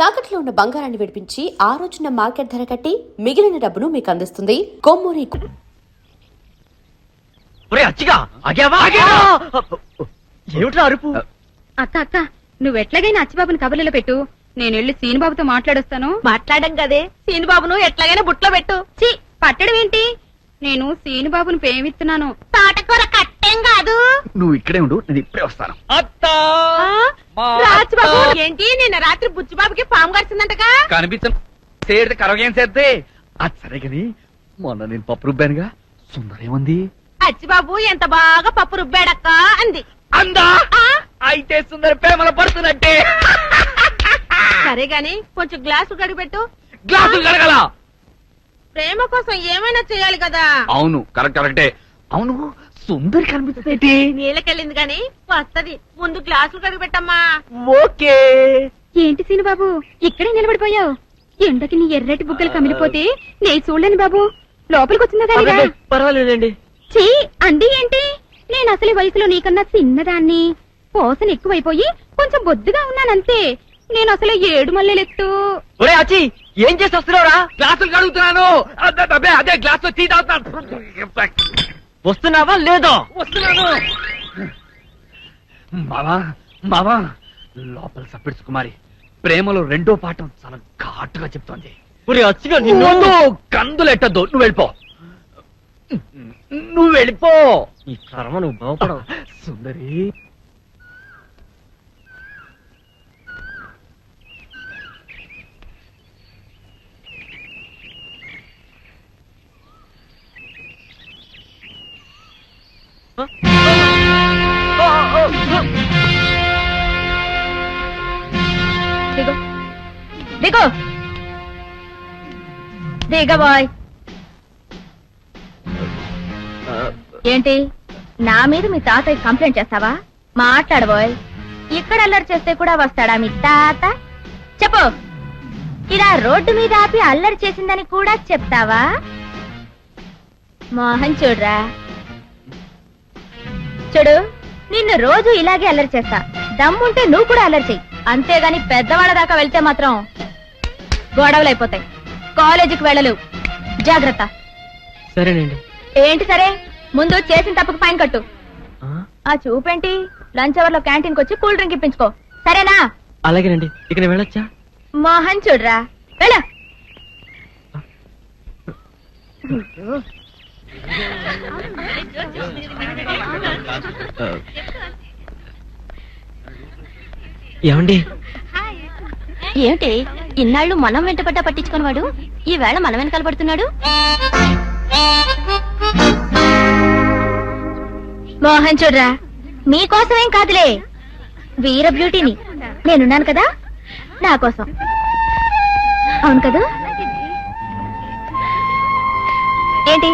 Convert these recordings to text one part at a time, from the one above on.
తాకట్లో ఉన్న బంగారాన్ని విడిపించి ఆ రోజున మార్కెట్ ధర కట్టి మిగిలిన డబ్బును మీకు అందిస్తుంది కొమ్మూరి. ఏమిట్రా అరుపు? అక్క అక్క నువ్వెట్లాగైనా అచ్చిబాబుని కబుర్లలో పెట్టు, నేను వెళ్ళి సీనుబాబుతో మాట్లాడొస్తాను. మాట్లాడడం కదే, సీనుబాబును ఎట్లాగైనా బుట్లో పెట్టు. చి పట్టడం ఏంటి, నేను సీనుబాబును ప్రేమిస్తున్నాను. తోటకూర కట్టేం కాదు. నువ్వు ఇక్కడే ఉండు, నేను ఇప్పుడే వస్తాను. రాజుబాబు ఏంటి నిన్న రాత్రి బుచ్చిబాబుకి పాము కరిచిందంటగా? కనిపించే కరగేం చేస్తే అది సరే గాని మొన్న నేను పప్పు రుబ్బానుగా, సుందరేముంది? అచ్చిబాబు ఎంత బాగా పప్పు రుబ్బాడక్క అంది. అందా? అయితే సుందర ప్రేమల పడుతున్నట్టే. సరే గాని కొంచెం గ్లాసు గడిపెట్టు. గ్లాసులు కడగల. ప్రేమ కోసం ఏమైనా చేయాలి కదా. అవును కరెక్టే. అవును సుందరి కనిపిస్తుంది. నీళ్ళకెళ్ళింది గాని వస్తది, ముందు గ్లాసులు కడిగిపెట్టమ్మా. ఓకే. ఏంటి సీనుబాబు ఇక్కడే నిలబడిపోయావు? ఎండకి నీ ఎర్రటి బుగ్గలు కమిలిపోతే నేను చూడలేను బాబు, లోపలికి వచ్చిందా? పర్వాలేదండి. చీ అండి ఏంటి, నేను అసలు వయసులో నీకన్నా చిన్నదాన్ని, పోసన ఎక్కువైపోయి కొంచెం బొద్దుగా ఉన్నానంతే. నేను అసలు 7 మల్లెలెత్తు. ఒరే అచ్చి, ఏం చేసి వస్తున్నావురా? గ్లాసులు కడుగుతున్నాను. అదే గ్లాస్ టీ తాగుతాను. వస్తున్నావా లేదా? వస్తున్నాను. మావా లోపల సప్పిడ్స్ కుమారి ప్రేమలో రెండో పాఠం చాలా ఘాటుగా చెప్తోంది. కందులెట్టద్దు, నువ్వు వెళ్ళిపో. ఈ కర్మ నువ్వు బాగుపడవు సుందరి. దిగో బాయ్. ఏంటి నా మీద మీ తాతయ్య కంప్లైంట్ చేస్తావా? మాట్లాడబోయ్. ఇక్కడ అల్లరి చేస్తే కూడా వస్తాడా మీ తాత? చెప్పు. ఇలా రోడ్డు మీద ఆపి అల్లరి చేసిందని కూడా చెప్తావా? మోహన్ చూడరా, చూడు నిన్ను రోజు ఇలాగే అల్లరి చేస్తా. దమ్ముంటే నువ్వు కూడా అల్లరి చెయ్యి, అంతేగాని పెద్దవాళ్ళ దాకా వెళ్తే మాత్రం గొడవలైపోతాయి. కాలేజీకి వెళ్ళలేవు, జాగ్రత్త. సరేనండి. ఏంటి సరే, ముందు చేసిన తప్పుకు ఫైన్ కట్టు. ఆ చూపేంటి, లంచ్ అవర్ లో క్యాంటీన్ వచ్చి కూల్ డ్రింక్ ఇప్పించుకో, సరేనా? అలాగేనండి. ఇక నేను వెళ్ళొచ్చా? మోహన్ చూడరా, వెళ్ళ. ఏమండి? ఏమిటి ఇన్నాళ్ళు మనం వెంటపడ్డా పట్టించుకునేవాడు ఈవేళ మనం వెనకాల పడుతున్నాడు? మోహన్ చూడరా, నీకోసమేం కాదులే, వీర బ్యూటీని నేనున్నాను కదా, నా కోసం. అవును కదా? ఏంటి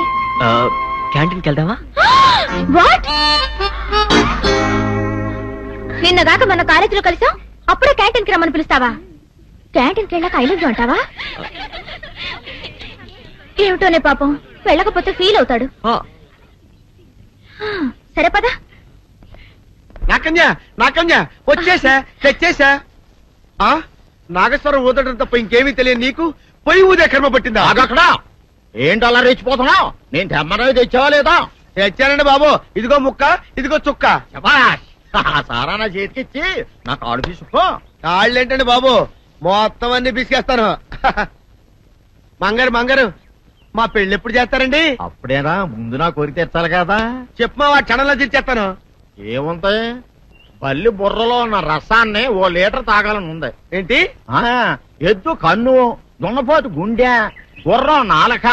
క్యాంటీన్కి వెళ్దామా? వాట్? నిన్నగాక మన కాలేజీలో కలిసాం, అప్పుడే క్యాంటీన్కి రమ్మని పిలుస్తావా? క్యాంటీన్కి వెళ్ళాక ఐ లవ్ యు అంటావా? ఏమిటోనే పాపం, వెళ్ళకపోతే ఫీల్ అవుతాడు. సరే పద. నాకన్యా వచ్చేసా, తెచ్చేసా. నాగేశ్వరం ఊదటం తప్ప ఇంకేమీ తెలియదు నీకు. పొయ్యి ఊదే కర్మ పట్టిందా? అక్కడ ఏంటి అలా రెచ్చిపోతున్నావు? నేను తెమ్మనవి తెచ్చావా లేదా? తెచ్చానండి బాబు. ఇదిగో ముక్క, ఇదిగో చుక్క. సారా నా చేతికిచ్చి నా కాడు తీసుకో. కాళ్ళేంటండి బాబు, మొత్తం అన్ని బిసికేస్తాను. మంగారు మా పెళ్లి ఎప్పుడు చేస్తారండి? అప్పుడేనా, ముందు నా కోరిక తెచ్చాలి కదా. చెప్పు మా క్షణంలో తీర్చేస్తాను. ఏముంటాయి, బల్లి బుర్రలో ఉన్న రసాన్ని 1 లీటర్ తాగాలని ఉంది. ఏంటి? ఎద్దు కన్ను, దున్నపోతు గుండె, గుర్రం నాలక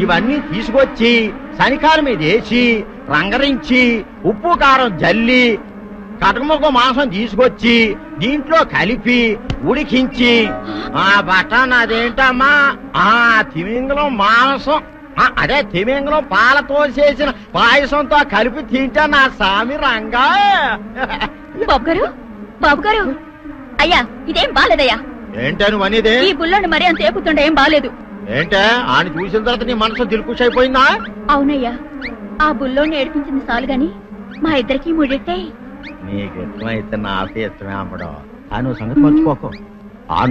ఇవన్నీ తీసుకొచ్చి శనికాల మీద వేసి రంగరించి ఉప్పు కారం జల్లి కటకముక్క మాంసం తీసుకొచ్చి దీంట్లో కలిపి ఉడికించి బటన్ అదేంటమ్మా తిమింగలం మాంసం, అదే తిమింగలం పాలతో చేసిన పాయసంతో కలిపి తింటా నా సామి రంగా. బాబు గారు అయ్యా, ఇదేం బాలేదయ్యా. ఏంటే నువ్వు అనేది? ఈ బుల్లోని మరీ అంత ఏపుతుండే ఏం బాలేదు. ఏంటే ఆయన చూసిన తర్వాత నీ మనసు దిల్కుష్ అయిపోయిందా? అవునయ్యా, ఆ బుల్లోని ఏడిపించింది చాలు గాని మా ఇద్దరికి ముడిట్టే. నీకు ఇష్టమైతే నాకు ఇష్టమే అమ్మడం. ఆ నువ్వు సంగతి మర్చిపోకు.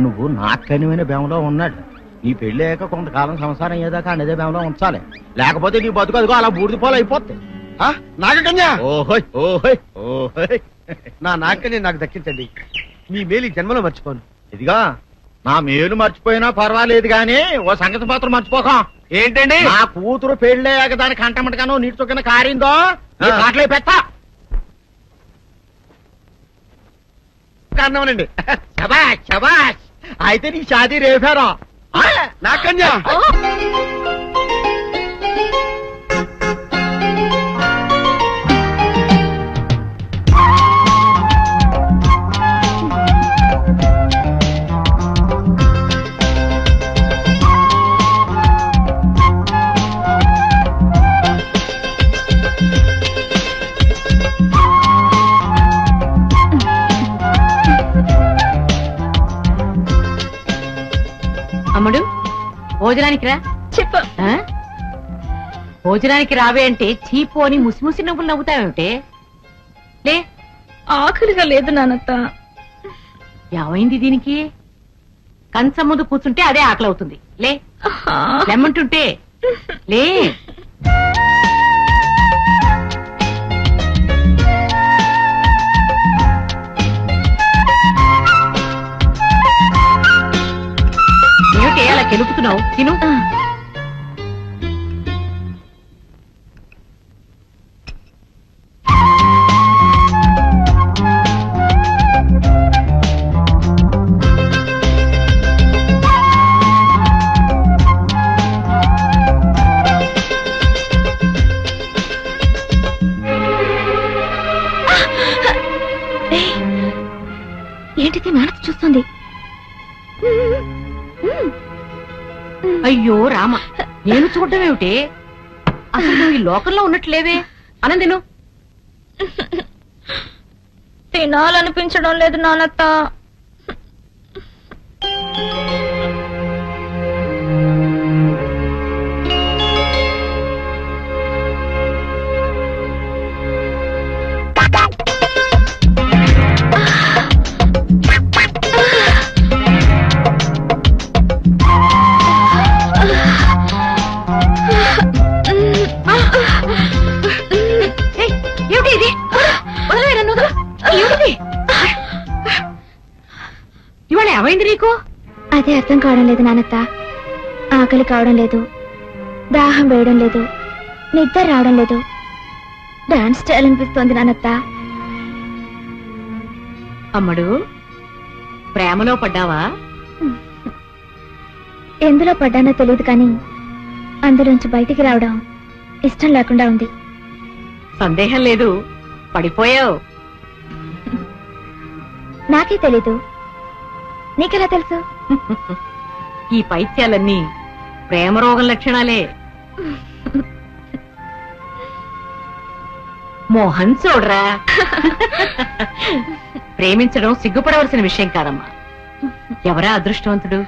నువ్వు నాకనిమైన బేమలో ఉన్నాడు. నీ పెళ్లి అయ్యాక కొంతకాలం సంసారం ఏదాకా అనేదే బేమలో ఉంచాలి, లేకపోతే నీ బతుకు అదిగో అలా బూడిదిపోలు అయిపోతుంది. నాగకన్యా, ఓహోయ్ ఓహోయ్ ఓహోయ్. నా నాగకన్య నాకు దక్కించండి. మీ మేలు ఈ జన్మలో మర్చిపోను. ఇదిగా నా మేలు మర్చిపోయినా పర్వాలేదు గాని ఓ సంగతి మాత్రం మర్చిపోకం. ఏంటండి? నా కూతురు పెళ్ళయ్యాక దాని కంటమటగానో నీటి చొక్కన కారిందో కాట్లే పెట్ట కారణమనండి. శబాష్ శబాష్. అయితే నీ షాదీ రేపారా? నాగకన్యా, అమ్ముడు భోజనానికి రా. చెప్పు. ఆ? భోజనానికి రావే అంటే చీపు అని ముసిముసి నవ్వులు నవ్వుతావేమిటే? లే, ఆకలిగా లేదు నానత్త. ఏమైంది దీనికి? కంచం ముందు కూర్చుంటే అదే ఆకలి అవుతుంది. లే, లెమ్మంటుంటే లే. ఏమిటి అలా కెలుపుతున్నావు? తిను. ఏంటిది? నానత్త చూస్తుంది. అయ్యో రామ, నేను చూడటం ఏమిటి? అసలు నువ్వు ఈ లోకంలో ఉన్నట్లేవే. అన్నం తిను. తినాలనిపించడం లేదు నానత్త. ఏమిటి ఇది? వదలవే నన్ను. ఏమిటిది? ఇవాళ ఏమైంది నీకు? అదే అర్థం కావడం లేదు నానత్త. ఆకలి కావడం లేదు, దాహం వేయడం లేదు, నిద్ర రావడం లేదు. డాన్స్ చేయాలనిపిస్తోంది నానత్త. అమ్మడు, ప్రేమలో పడ్డావా? ఎందులో పడ్డానో తెలియదు కానీ అందులోంచి బయటికి రావడం ఇష్టం లేకుండా ఉంది. సందేహం లేదు, పడిపోయావు. నాకే తెలీదు, నీకెలా తెలుసు? ఈ పైత్యాలన్నీ ప్రేమ రోగం లక్షణాలే. మోహన్ చూడరా, ప్రేమించడం సిగ్గుపడవలసిన విషయం కాదమ్మా. ఎవరా అదృష్టవంతుడు?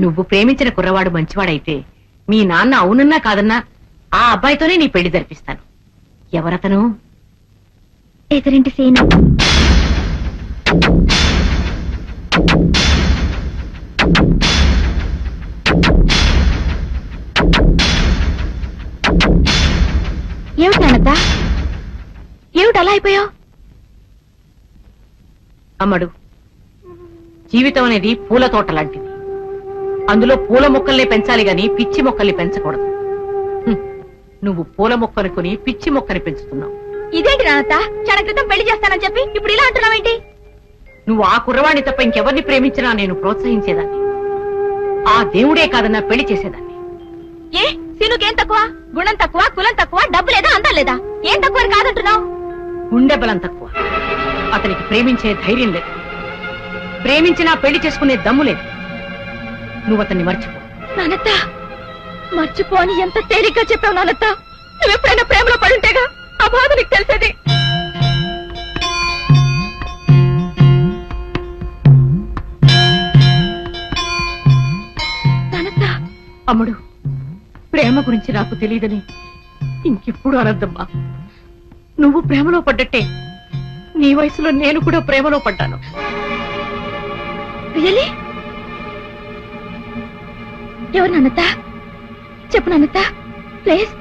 నువ్వు ప్రేమించిన కుర్రవాడు మంచివాడైతే మీ నాన్న అవునన్నా కాదన్నా ఆ అబ్బాయితోనే నీ పెళ్లి జరిపిస్తాను. ఎవరతను? ఎదురింటి సీను. ఏమిటి నానత్త? ఏమిటి అలా అయిపోయావు? అమ్మడు, జీవితం అనేది పూల తోట లాంటిది. అందులో పూల మొక్కల్ని పెంచాలి గాని పిచ్చి మొక్కల్ని పెంచకూడదు. నువ్వు పూల మొక్కను కొని పిచ్చి మొక్కని పెంచుతున్నావు. ఇదేంటి నానత్త? క్షణ క్రితం పెళ్లి చేస్తానని చెప్పి ఇప్పుడు ఇలా అంటున్నావేంటి? నువ్వు ఆ కుర్రవాణ్ణి తప్ప ఇంకెవరిని ప్రేమించినా నేను ప్రోత్సహించేదాన్ని. ఆ దేవుడే కాదన్నా పెళ్లి చేసేదాన్ని. ఏ సీనుకేం తక్కువ? గుణం తక్కువ, కులం తక్కువ, డబ్బు లేదా, అందం లేదా? ఏం తక్కువ అని కాదంటున్నావు? గుండె బలం తక్కువ. అతనికి ప్రేమించే ధైర్యం లేదు, ప్రేమించినా పెళ్లి చేసుకునే దమ్ము లేదు. నువ్వు అతన్ని మర్చిపో. నానత్త, మర్చిపో అని ఎంత తేలిగ్గా చెప్పావు నానత్త. నువ్వెప్పుడైనా ప్రేమలో పడుంటేగా ఆ బాధ నీకు తెలిసేది. నానత్త. అమ్ముడు, ప్రేమ గురించి నాకు తెలియదని ఇంకెప్పుడు అనద్దమ్మా. నువ్వు ప్రేమలో పడ్డట్టే నీ వయసులో నేను కూడా ప్రేమలో పడ్డాను. రియలీ? ఎవరు నాన్నత? చెప్పు నాన్నత ప్లీజ్.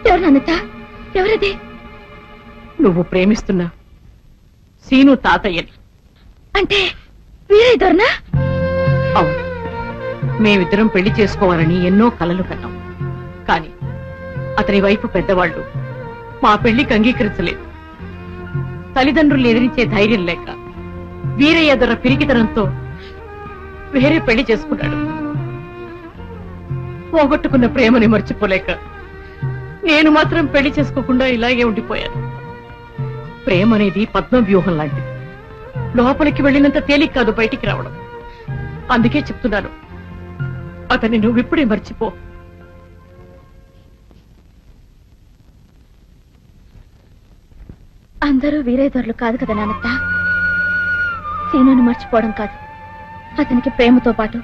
ఎవరు నాన్నత? ఎవరది? నువ్వు ప్రేమిస్తున్నా సీను తాతయ్యని. అంటే వీరే దొరనా? అవును, మేమిద్దరం పెళ్లి చేసుకోవాలని ఎన్నో కలలు కన్నాం. కాని అతని వైపు పెద్దవాళ్ళు మా పెళ్లికి అంగీకరించలేదు. తల్లిదండ్రులు ఎదిరించే ధైర్యం లేక వీరయ్య దొర పిరికితనంతో వేరే పెళ్లి చేసుకున్నాడు. పోగొట్టుకున్న ప్రేమని మర్చిపోలేక నేను మాత్రం పెళ్లి చేసుకోకుండా ఇలాగే ఉండిపోయాను. ప్రేమ అనేది పద్మవ్యూహం లాంటిది. లోపలికి వెళ్ళినంత తేలిక కాదు బయటికి రావడం. అందుకే చెప్తున్నాను, అతన్ని నువ్విప్పుడే మర్చిపో. అందరూ వీరే దొరలు కాదు కదా నాన్నత. సీనుని మర్చిపోవడం కాదు, అతనికి ప్రేమతో పాటు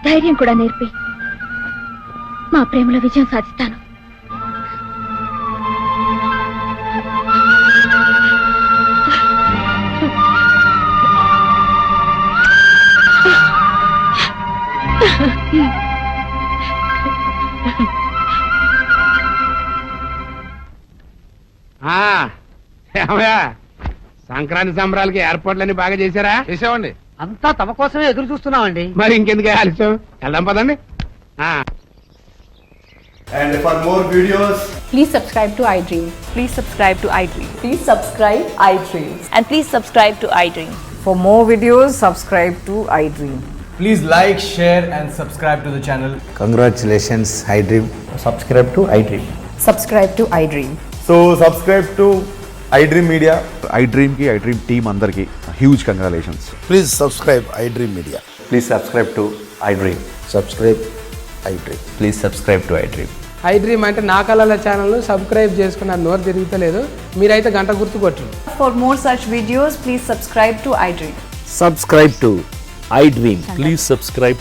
ధైర్యం కూడా నేర్పి మా ప్రేమలో విజయం సాధిస్తాను. ఏమయ్యా, సంక్రాంతి సంబరాలకి ఏర్పాట్లన్నీ బాగా చేశారా? చేసామండి. అంతా తమ కోసమే ఎదురు చూస్తున్నామండి. మరి ఇంకెందుకు ఆలస్యం, వెళ్దాం పదండి. And for more videos, Please subscribe to iDream. Please subscribe to iDream. Please subscribe iDream. And please subscribe to iDream. For more videos, subscribe to iDream. please like, share and subscribe to the channel. Congratulations iDream. Subscribe to iDream. Subscribe to iDream. So subscribe to iDream Media. iDream కి iDream team అందరికి huge congratulations. Please subscribe iDream Media. Please subscribe to iDream. Subscribe iDream. Please subscribe to iDream. iDream అంటే నా కళల channel subscribe చేసుకున్న నోరు తిరుగుతలేదు. మీరైతే గంట గుర్తు కొట్టు. For more such videos, please subscribe to iDream. Subscribe to iDream. Please subscribe